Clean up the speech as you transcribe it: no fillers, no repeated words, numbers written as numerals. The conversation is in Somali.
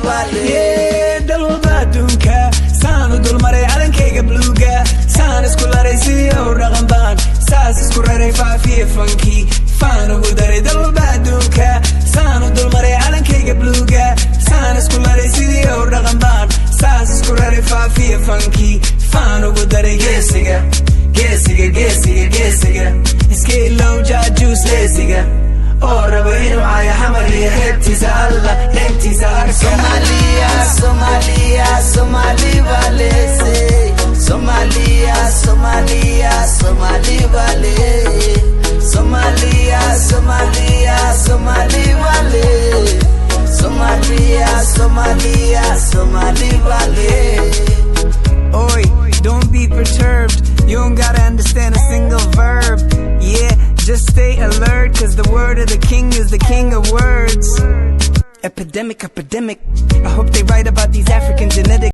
Yeah, dalba dunka saanu dulmaray calankayga bluuga saan isku laray sidii oo dhaqan baan saas isku raray faafiye funky faan ugu daray dalba dunka saanu dulmaray calankayga bluuga saan isku laray sidii oo dhaqan baan saas isku raray faafiye funky faan ugu daray geesiga geesiga geesiga geesiga iska ilow jaajuus leesiga oo rabo inuu caayo xamar iyo heebtiisa alla heebtiisa arka Somalia, Somalia, Somali Valley. Somalia, Somalia, Somali Valley. Somalia, Somalia, Somali Valley. Somalia, Somalia, Somali Valley. Oi, don't be perturbed. You don't gotta understand a single verb. Yeah, just stay alert, cause the word of the king is the king of words. Epidemic, epidemic. I hope they write about these